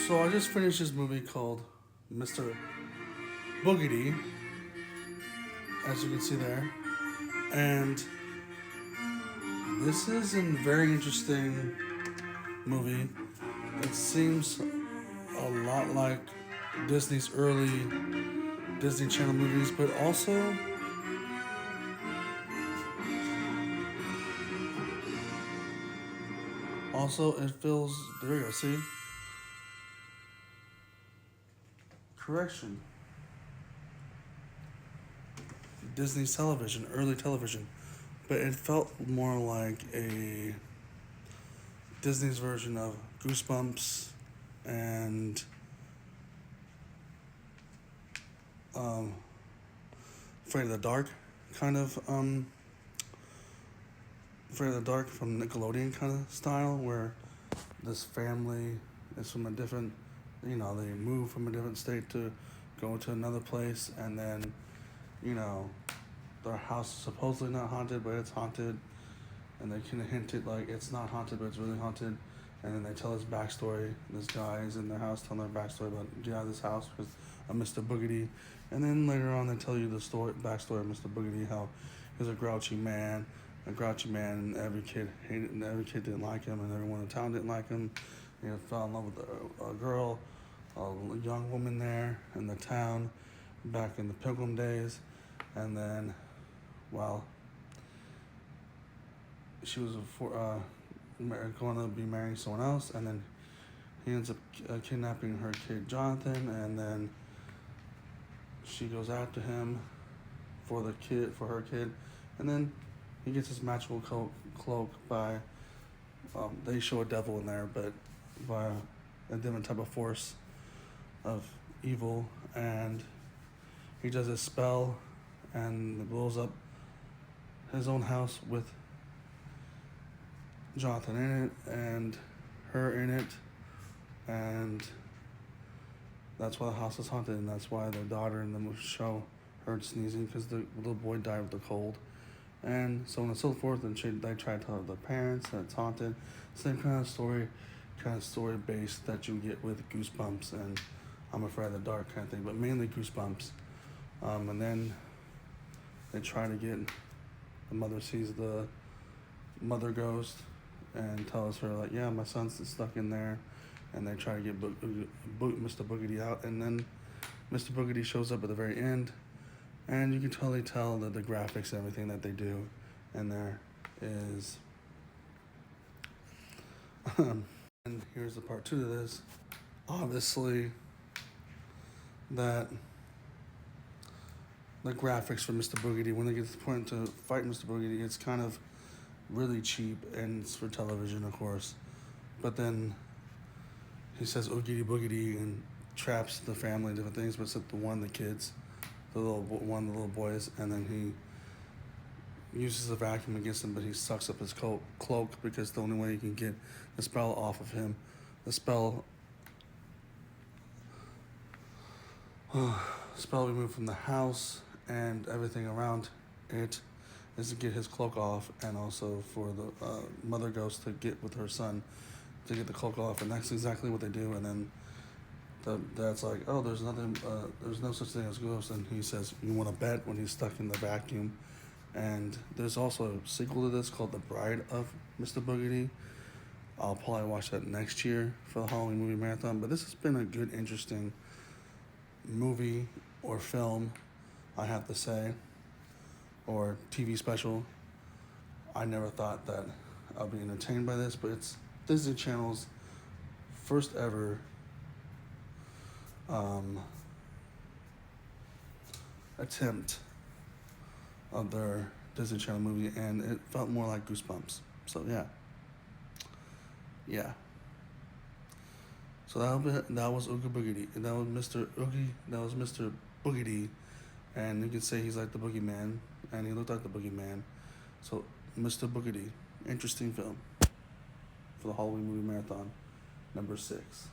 So I just finished this movie called Mr. Boogedy, as you can see there, and this is a very interesting movie. It seems a lot like Disney's early Disney Channel movies, but also it feels, there you go, see, correction, Disney's television, early television, but it felt more like a Disney's version of Goosebumps and um, Afraid of the Dark, kind of Afraid of the Dark from Nickelodeon kind of style, where this family is from a different, they move from a different state to go to another place, and then, their house is supposedly not haunted, but it's haunted, and they kind of hint it like it's not haunted, but it's really haunted, and then they tell his backstory. This guy is in their house telling their backstory about get out of this house because of Mr. Boogedy, and then later on they tell you the backstory of Mr. Boogedy, how he was a grouchy man, and every kid hated, and every kid didn't like him, and everyone in town didn't like him. He fell in love with a girl, a young woman there in the town, back in the Pilgrim days, and then, well, she was going to be marrying someone else, and then he ends up kidnapping her kid Jonathan, and then she goes after him for her kid, and then he gets his magical cloak by, they show a devil in there, but by a different type of force of evil, and he does a spell and it blows up his own house with Jonathan in it and her in it, and that's why the house is haunted, and that's why the daughter in the show heard sneezing because the little boy died with the cold, and so on and so forth. And they try to tell the parents that it's haunted. Same kind of story based that you get with Goosebumps and I'm Afraid of the Dark kind of thing, but mainly Goosebumps. And then they try to get, the mother sees the mother ghost and tells her like, yeah, my son's stuck in there, and they try to get Mr. Boogedy out, and then Mr. Boogedy shows up at the very end, and you can totally tell that the graphics and everything that they do in there is and here's the part 2 to this. Obviously, that the graphics for Mr. Boogedy, when they get to the point to fight Mr. Boogedy, it's kind of really cheap, and it's for television, of course. But then he says "Oogity Boogedy" and traps the family and different things, but except the kids, the little boys, and then he uses a vacuum against him, but he sucks up his cloak because the only way he can get the spell off of him, the spell removed from the house and everything around it, is to get his cloak off, and also for the mother ghost to get with her son to get the cloak off, and that's exactly what they do. And then the dad's like, oh, there's no such thing as ghosts, and he says, you want to bet, when he's stuck in the vacuum. And there's also a sequel to this called The Bride of Mr. Boogedy. I'll probably watch that next year for the Halloween movie marathon, but this has been a good, interesting movie or film, I have to say, or TV special. I never thought that I'd be entertained by this, but it's Disney Channel's first ever attempt of their Disney Channel movie, and it felt more like Goosebumps. So yeah. So that was Oogie Boogedy, and that was Mr. Oogie. That was Mr. Boogedy, and you could say he's like the boogeyman, and he looked like the boogeyman. So Mr. Boogedy, interesting film for the Halloween movie marathon, number 6.